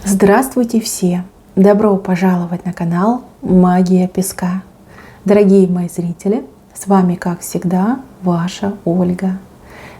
Здравствуйте все! Добро пожаловать на канал Магия Песка. Дорогие мои зрители, с вами, как всегда, ваша Ольга.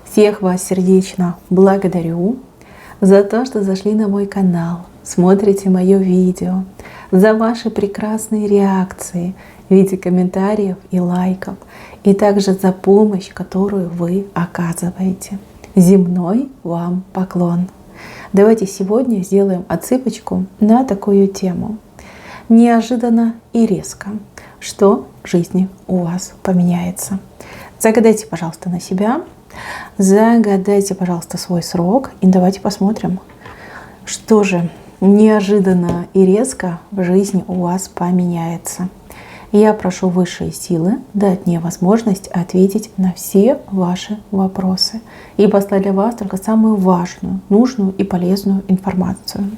Всех вас сердечно благодарю за то, что зашли на мой канал, смотрите мое видео, за ваши прекрасные реакции в виде комментариев и лайков, и также за помощь, которую вы оказываете. Земной вам поклон! Давайте сегодня сделаем отсыпочку на такую тему. Неожиданно и резко. Что в жизни у вас поменяется? Загадайте, пожалуйста, на себя. Загадайте, пожалуйста, свой срок. И давайте посмотрим, что же неожиданно и резко в жизни у вас поменяется. Я прошу высшие силы дать мне возможность ответить на все ваши вопросы и послать для вас только самую важную, нужную и полезную информацию.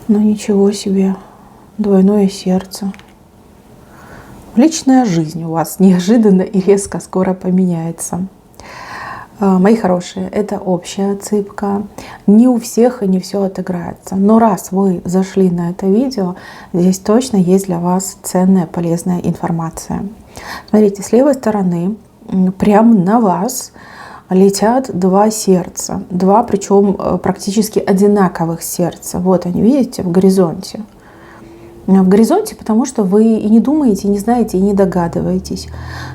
Ну ничего себе, двойное сердце. Личная жизнь у вас неожиданно и резко скоро поменяется. Мои хорошие, это общая отсыпка. Не у всех и не все отыграется. Но раз вы зашли на это видео, здесь точно есть для вас ценная, полезная информация. Смотрите, с левой стороны прямо на вас летят два сердца. Два, причем практически одинаковых сердца. Вот они, видите, в горизонте. В горизонте, потому что вы и не думаете, и не знаете, и не догадываетесь.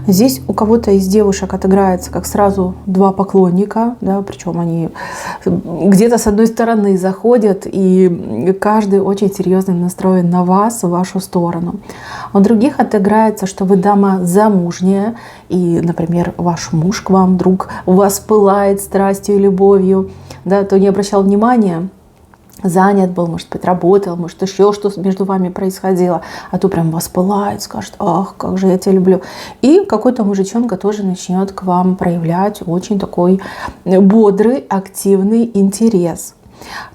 Здесь у кого-то из девушек отыграется как сразу два поклонника, да, причем они где-то с одной стороны заходят, и каждый очень серьезно настроен на вас, в вашу сторону. У других отыграется, что вы дама замужняя, и, например, ваш муж к вам вдруг воспылает страстью и любовью, да, то не обращал внимания, занят был, может быть, работал, может, еще что между вами происходило, а то прям воспылает, скажет: ах, как же я тебя люблю. И какой-то мужичонка тоже начнет к вам проявлять очень такой бодрый, активный интерес.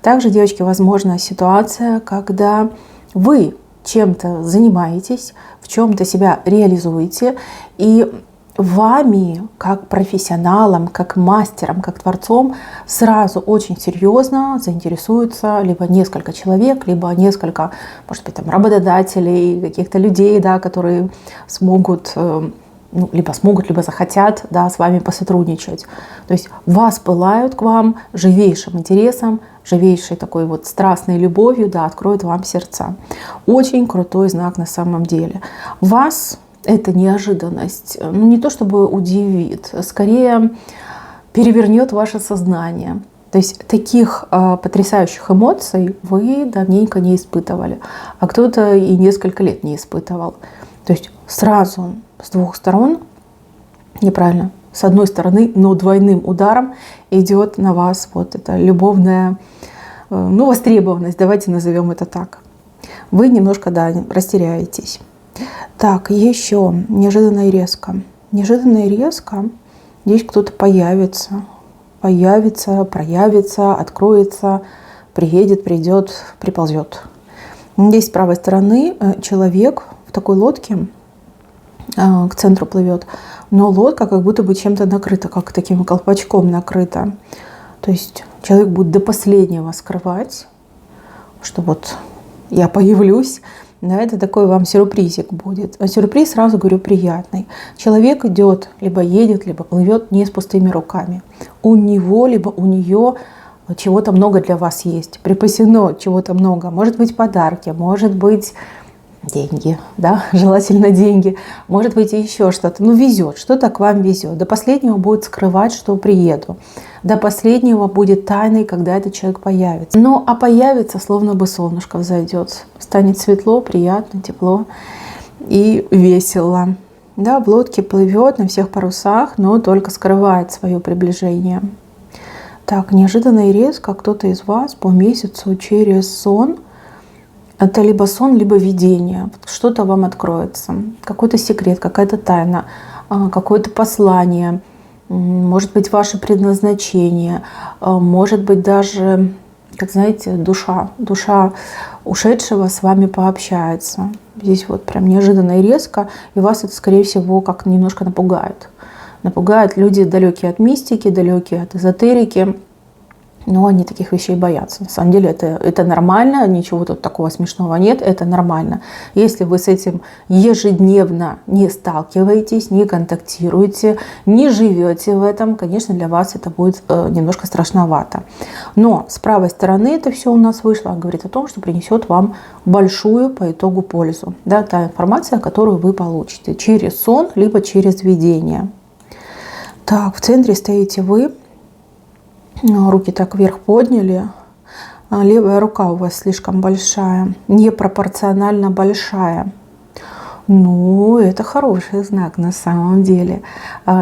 Также, девочки, возможна ситуация, когда вы чем-то занимаетесь, в чем-то себя реализуете, и вами, как профессионалом, как мастером, как творцом, сразу очень серьезно заинтересуются либо несколько человек, либо несколько, может быть, там, работодателей, каких-то людей, да, которые смогут, либо захотят, да, с вами посотрудничать. То есть вас пылают к вам живейшим интересом, живейшей такой вот страстной любовью, да, откроют вам сердца. Очень крутой знак на самом деле. Вас эта неожиданность, не то чтобы удивит, скорее перевернет ваше сознание. То есть таких потрясающих эмоций вы давненько не испытывали, а кто-то и несколько лет не испытывал. То есть сразу с двух сторон, неправильно, с одной стороны, но двойным ударом идет на вас вот эта любовная, востребованность, давайте назовем это так. Вы немножко, да, растеряетесь. Так, еще неожиданно и резко. Неожиданно и резко здесь кто-то появится, проявится, откроется, приедет, придет, приползет. Здесь с правой стороны человек в такой лодке к центру плывет, но лодка как будто бы чем-то накрыта, как таким колпачком накрыта. То есть человек будет до последнего скрывать, что вот я появлюсь. Да, это такой вам сюрпризик будет. А сюрприз, сразу говорю, приятный. Человек идет, либо едет, либо плывет не с пустыми руками. У него, либо у нее чего-то много для вас есть. Припасено чего-то много. Может быть, подарки, может быть, деньги, да, желательно деньги. Может быть, еще что-то. Везет, что-то к вам везет. До последнего будет скрывать, что приеду. До последнего будет тайной, когда этот человек появится. А появится, словно бы солнышко взойдет. Станет светло, приятно, тепло и весело. Да, в лодке плывет на всех парусах, но только скрывает свое приближение. Так, неожиданно и резко кто-то из вас по месяцу через сон, это либо сон, либо видение, что-то вам откроется. Какой-то секрет, какая-то тайна, какое-то послание. Может быть, ваше предназначение, может быть, даже, как знаете, душа ушедшего с вами пообщается. Здесь вот прям неожиданно и резко, и вас это, скорее всего, как немножко напугает. Напугает. Люди далекие от мистики, далекие от эзотерики, но они таких вещей боятся. На самом деле это нормально, ничего тут такого смешного нет, это нормально. Если вы с этим ежедневно не сталкиваетесь, не контактируете, не живете в этом, конечно, для вас это будет немножко страшновато. Но с правой стороны это все у нас вышло, говорит о том, что принесет вам большую по итогу пользу. Да, та информация, которую вы получите через сон, либо через видение. Так, в центре стоите вы. Руки так вверх подняли. Левая рука у вас слишком большая, непропорционально большая. Ну, это хороший знак на самом деле.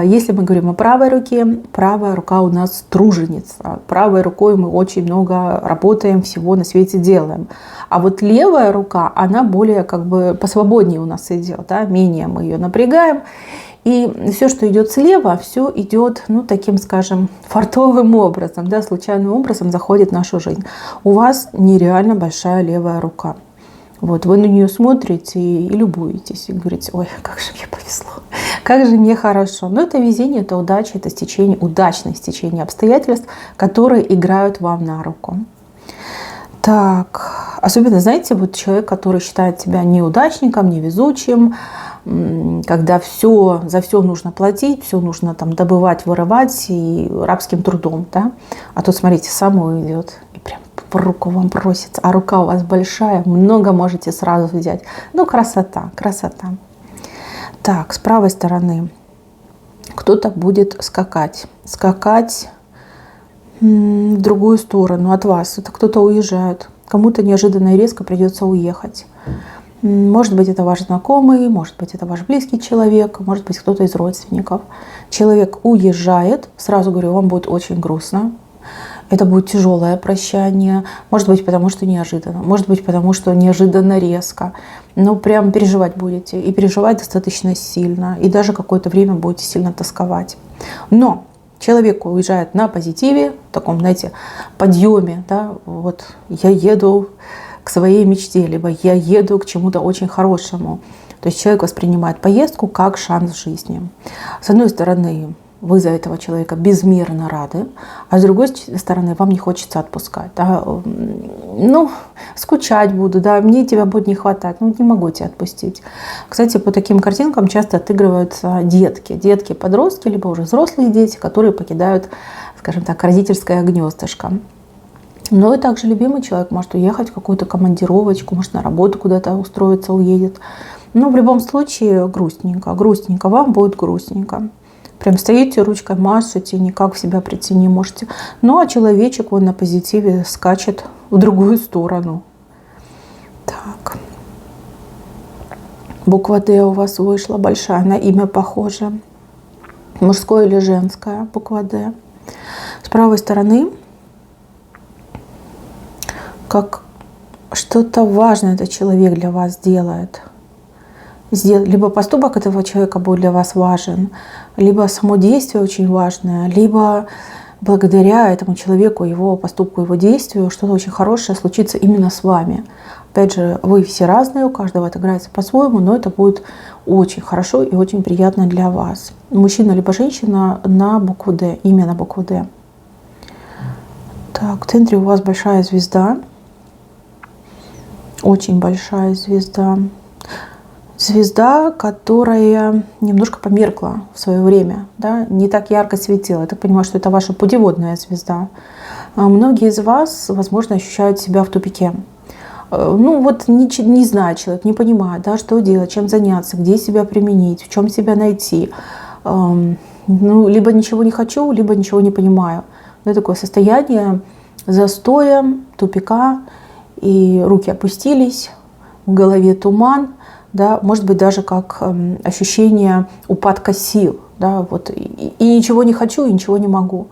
Если мы говорим о правой руке, правая рука у нас труженица. Правой рукой мы очень много работаем, всего на свете делаем. А вот левая рука, она более как бы посвободнее у нас идет, да? Менее мы ее напрягаем. И все, что идет слева, все идет, ну, таким, скажем, фартовым образом, да, случайным образом заходит в нашу жизнь. У вас нереально большая левая рука. Вот, вы на нее смотрите и любуетесь, и говорите: ой, как же мне повезло, как же мне хорошо. Но это везение, это удача, это стечение, удачное стечение обстоятельств, которые играют вам на руку. Так, особенно, знаете, вот человек, который считает себя неудачником, невезучим, когда за все нужно платить, все нужно там добывать, вырывать и рабским трудом, да? А тут, смотрите, само идет и прям в руку вам просится, а рука у вас большая, много можете сразу взять. Ну, красота, красота. Так, с правой стороны кто-то будет скакать в другую сторону от вас. Это кто-то уезжает, кому-то неожиданно и резко придется уехать. Может быть, это ваш знакомый, может быть, это ваш близкий человек, может быть, кто-то из родственников. Человек уезжает, сразу говорю, вам будет очень грустно. Это будет тяжелое прощание, может быть, потому что неожиданно, может быть, потому что неожиданно резко. Но прям переживать будете, и переживать достаточно сильно, и даже какое-то время будете сильно тосковать. Но человек уезжает на позитиве, в таком, знаете, подъеме, да, вот я еду к своей мечте, либо я еду к чему-то очень хорошему. То есть человек воспринимает поездку как шанс в жизни. С одной стороны, вы за этого человека безмерно рады, а с другой стороны, вам не хочется отпускать. Да? Ну, скучать буду, да, мне тебя будет не хватать, ну, не могу тебя отпустить. Кстати, по таким картинкам часто отыгрываются детки, подростки, либо уже взрослые дети, которые покидают, скажем так, родительское гнездышко. Но и также любимый человек может уехать в какую-то командировочку, может на работу куда-то устроиться, уедет. Но в любом случае грустненько, вам будет грустненько. Прям стоите, ручкой машете, никак в себя прийти не можете. Ну а человечек вон на позитиве скачет в другую сторону. Так. Буква Д у вас вышла большая, на имя похожа. Мужское или женское, буква Д. С правой стороны как что-то важное этот человек для вас делает. Либо поступок этого человека будет для вас важен, либо само действие очень важное, либо благодаря этому человеку, его поступку, его действию что-то очень хорошее случится именно с вами. Опять же, вы все разные, у каждого это играется по-своему, но это будет очень хорошо и очень приятно для вас. Мужчина либо женщина на букву Д, имя на букву Д. Так, в центре у вас большая звезда. Очень большая звезда. Звезда, которая немножко померкла в свое время, да, не так ярко светила. Я так понимаю, что это ваша путеводная звезда. Многие из вас, возможно, ощущают себя в тупике. Ну вот не знает человек, не понимает, да, что делать, чем заняться, где себя применить, в чем себя найти. Ну, либо ничего не хочу, либо ничего не понимаю. Это такое состояние застоя, тупика, и руки опустились, в голове туман. Да, может быть, даже как ощущение упадка сил. Да, вот, и ничего не хочу, и ничего не могу.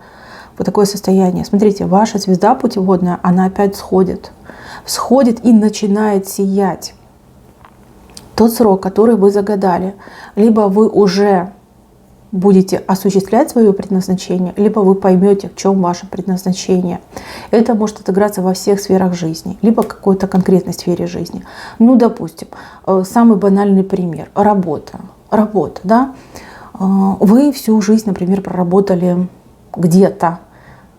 Вот такое состояние. Смотрите, ваша звезда путеводная, она опять всходит и начинает сиять. Тот срок, который вы загадали, либо вы уже будете осуществлять свое предназначение, либо вы поймете, в чем ваше предназначение. Это может отыграться во всех сферах жизни, либо в какой-то конкретной сфере жизни. Ну, допустим, самый банальный пример – работа. Работа, да? Вы всю жизнь, например, проработали где-то,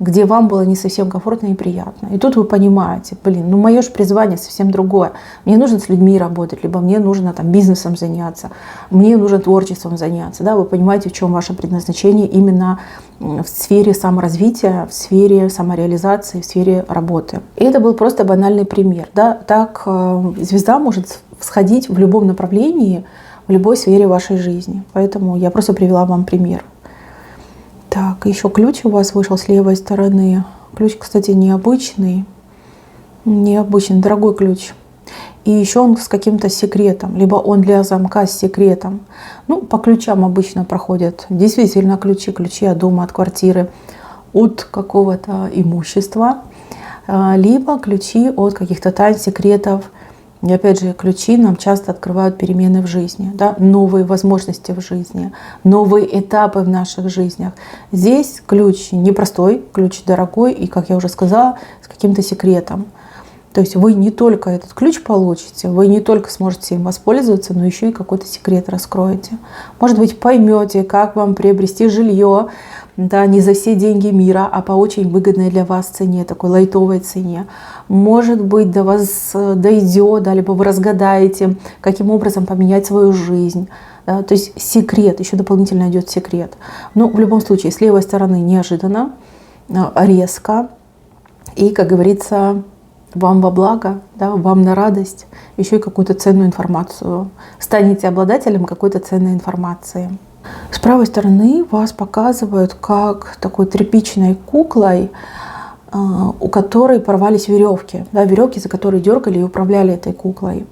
где вам было не совсем комфортно и приятно. И тут вы понимаете, блин, ну мое же призвание совсем другое. Мне нужно с людьми работать, либо мне нужно там бизнесом заняться, мне нужно творчеством заняться. Да? Вы понимаете, в чем ваше предназначение именно в сфере саморазвития, в сфере самореализации, в сфере работы. И это был просто банальный пример. Да? Так звезда может всходить в любом направлении, в любой сфере вашей жизни. Поэтому я просто привела вам пример. Так, еще ключ у вас вышел с левой стороны. Ключ, кстати, необычный. Необычный, дорогой ключ. И еще он с каким-то секретом. Либо он для замка с секретом. Ну, по ключам обычно проходят действительно ключи. Ключи от дома, от квартиры, от какого-то имущества. Либо ключи от каких-то тайн, секретов. И опять же, ключи нам часто открывают перемены в жизни, да? Новые возможности в жизни, новые этапы в наших жизнях. Здесь ключ непростой, ключ дорогой и, как я уже сказала, с каким-то секретом. То есть вы не только этот ключ получите, вы не только сможете им воспользоваться, но еще и какой-то секрет раскроете. Может быть, поймете, как вам приобрести жилье, да, не за все деньги мира, а по очень выгодной для вас цене, такой лайтовой цене. Может быть, до вас дойдет, да, либо вы разгадаете, каким образом поменять свою жизнь. Да, то есть секрет, еще дополнительно идет секрет. Но в любом случае, с левой стороны неожиданно, резко и, как говорится, вам во благо, да, вам на радость, еще и какую-то ценную информацию. Станете обладателем какой-то ценной информации. С правой стороны вас показывают как такой тряпичной куклой, у которой порвались веревки. Да, веревки, за которые дергали и управляли этой куклой.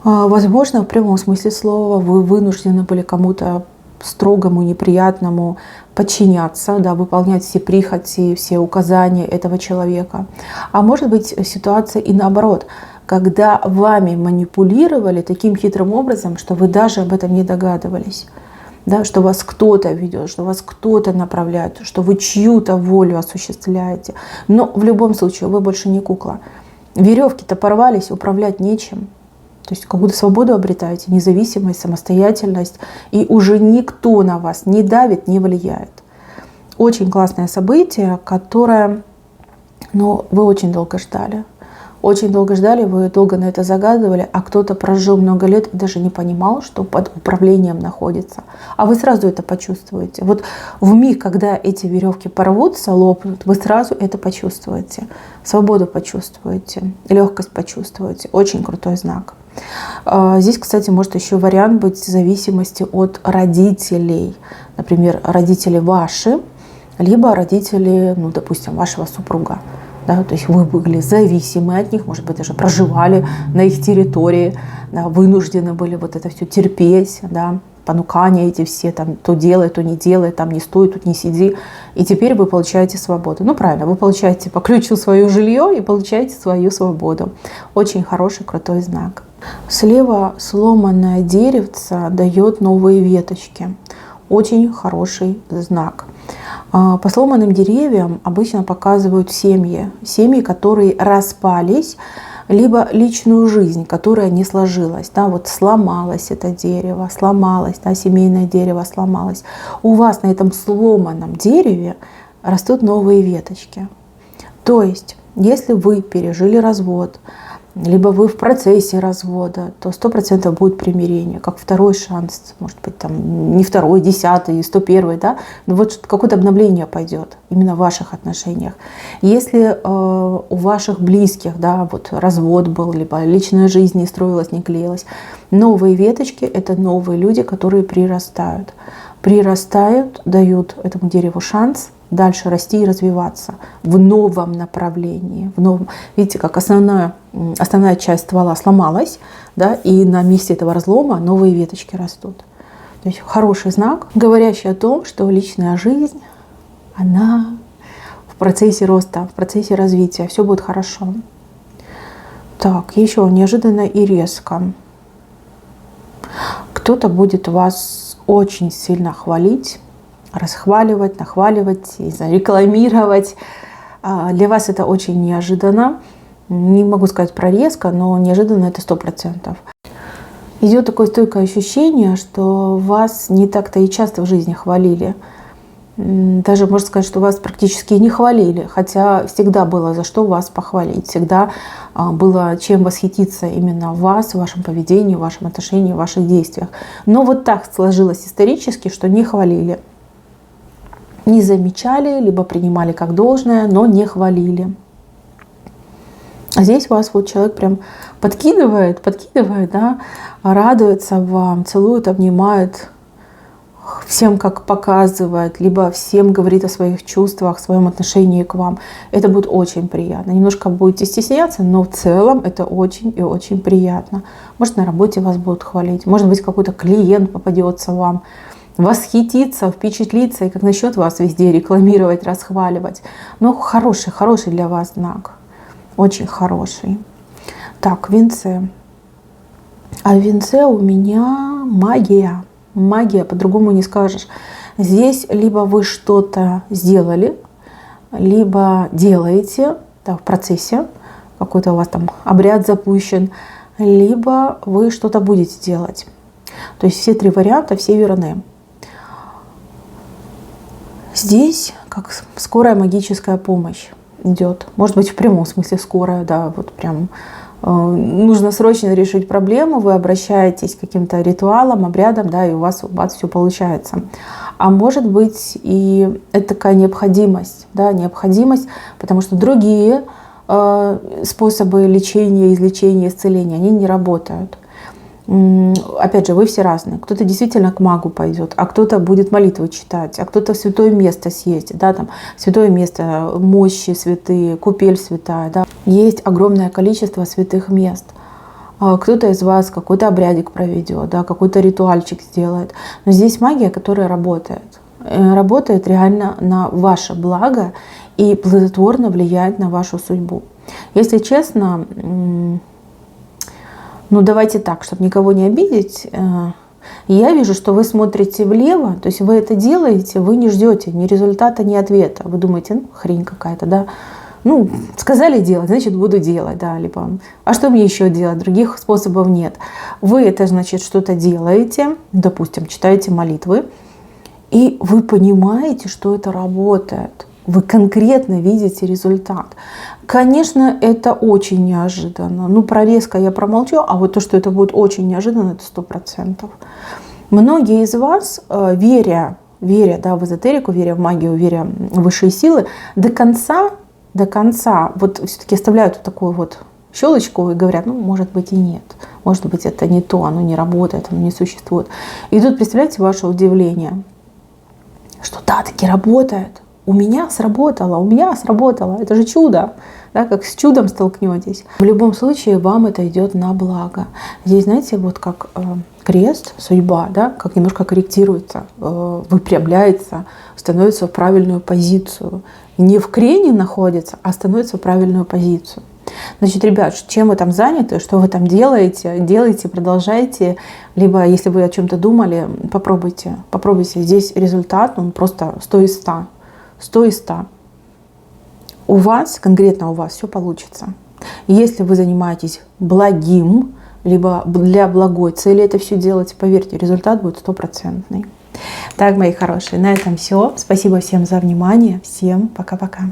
Возможно, в прямом смысле слова вы вынуждены были кому-то строгому, неприятному подчиняться, да, выполнять все прихоти, все указания этого человека. А может быть ситуация и наоборот, когда вами манипулировали таким хитрым образом, что вы даже об этом не догадывались. Да, что вас кто-то ведет, что вас кто-то направляет, что вы чью-то волю осуществляете. Но в любом случае вы больше не кукла. Веревки-то порвались, управлять нечем. То есть какую-то свободу обретаете, независимость, самостоятельность. И уже никто на вас не давит, не влияет. Очень классное событие, которое, ну, вы очень долго ждали. Очень долго ждали, вы долго на это загадывали, а кто-то прожил много лет и даже не понимал, что под управлением находится. А вы сразу это почувствуете. Вот в миг, когда эти веревки порвутся, лопнут, вы сразу это почувствуете. Свободу почувствуете, легкость почувствуете. Очень крутой знак. Здесь, кстати, может еще вариант быть в зависимости от родителей. Например, родители ваши, либо родители, ну, допустим, вашего супруга. Да, то есть вы были зависимы от них, может быть, даже проживали на их территории, да, вынуждены были вот это все терпеть, да, понукания эти все, там, то делай, то не делай, там не стой, тут не сиди. И теперь вы получаете свободу. Ну, правильно, вы получаете по ключу свое жилье и получаете свою свободу. Очень хороший, крутой знак. Слева сломанное деревце дает новые веточки. Очень хороший знак. По сломанным деревьям обычно показывают семьи. Семьи, которые распались, либо личную жизнь, которая не сложилась. Да, вот сломалось это дерево, сломалось, да, семейное дерево сломалось. У вас на этом сломанном дереве растут новые веточки. То есть, если вы пережили развод, либо вы в процессе развода, то 100% будет примирение, как второй шанс, может быть, там не второй, 10-й, 101-й, да, но вот какое-то обновление пойдет именно в ваших отношениях. Если у ваших близких, да, вот развод был, либо личная жизнь не строилась, не клеилась, новые веточки – это новые люди, которые прирастают. Прирастают, дают этому дереву шанс дальше расти и развиваться в новом направлении. В новом. Видите, как основная часть ствола сломалась, да, и на месте этого разлома новые веточки растут. То есть хороший знак, говорящий о том, что личная жизнь, она в процессе роста, в процессе развития, все будет хорошо. Так, еще неожиданно и резко. Кто-то будет вас очень сильно хвалить, расхваливать, нахваливать, не знаю, рекламировать. Для вас это очень неожиданно. Не могу сказать про резко, но неожиданно это 100%. Идет такое стойкое ощущение, что вас не так-то и часто в жизни хвалили. Даже можно сказать, что вас практически не хвалили, хотя всегда было за что вас похвалить, всегда было чем восхититься именно в вас, в вашем поведении, в вашем отношении, в ваших действиях. Но вот так сложилось исторически, что не хвалили. Не замечали, либо принимали как должное, но не хвалили. А здесь вас вот человек прям подкидывает, да, радуется вам, целует, обнимает, всем как показывает, либо всем говорит о своих чувствах, о своем отношении к вам. Это будет очень приятно. Немножко будете стесняться, но в целом это очень и очень приятно. Может, на работе вас будут хвалить, может быть, какой-то клиент попадется вам, восхититься, впечатлиться и как насчет вас везде рекламировать, расхваливать. Но хороший для вас знак. Очень хороший. Так, венце. А в венце у меня магия. Магия, по-другому не скажешь. Здесь либо вы что-то сделали, либо делаете, да, в процессе, какой-то у вас там обряд запущен, либо вы что-то будете делать. То есть все три варианта, все верны. Здесь как скорая магическая помощь идет. Может быть, в прямом смысле скорая, да, вот прям нужно срочно решить проблему, вы обращаетесь к каким-то ритуалам, обрядам, да, и у вас все получается. А может быть, и это такая необходимость, да, необходимость, потому что другие способы лечения, излечения, исцеления, они не работают. Опять же, вы все разные. Кто-то действительно к магу пойдет, а кто-то будет молитвы читать, а кто-то в святое место съездит. Да, там святое место, мощи святые, купель святая. Да. Есть огромное количество святых мест. Кто-то из вас какой-то обрядик проведет, да, какой-то ритуальчик сделает. Но здесь магия, которая работает. Работает реально на ваше благо и плодотворно влияет на вашу судьбу. Если честно, ну, давайте так, чтобы никого не обидеть. Я вижу, что вы смотрите влево, то есть вы это делаете, вы не ждете ни результата, ни ответа. Вы думаете, ну, хрень какая-то, да. Ну, сказали делать, значит, буду делать, да. Либо, а что мне еще делать? Других способов нет. Вы это, значит, что-то делаете, допустим, читаете молитвы, и вы понимаете, что это работает. Вы конкретно видите результат. Конечно, это очень неожиданно. Ну, про резко я промолчу, а вот то, что это будет очень неожиданно, это 100%. Многие из вас, веря, да, в эзотерику, веря в магию, веря в высшие силы, до конца, вот все-таки оставляют вот такую вот щелочку и говорят, ну, может быть и нет. Может быть, это не то, оно не работает, оно не существует. И тут, представляете, ваше удивление, что да, таки работает. У меня сработало, это же чудо, да, как с чудом столкнетесь. В любом случае вам это идет на благо. Здесь, знаете, вот как крест, судьба, да, как немножко корректируется, выпрямляется, становится в правильную позицию. Не в крене находится, а становится в правильную позицию. Значит, ребят, чем вы там заняты, что вы там делайте, продолжайте. Либо, если вы о чем-то думали, попробуйте. Здесь результат, он просто 100 из 100. 100 из 100. У вас, конкретно у вас все получится. Если вы занимаетесь благим, либо для благой цели это все делать, поверьте, результат будет 100%. Так, мои хорошие, на этом все. Спасибо всем за внимание. Всем пока-пока.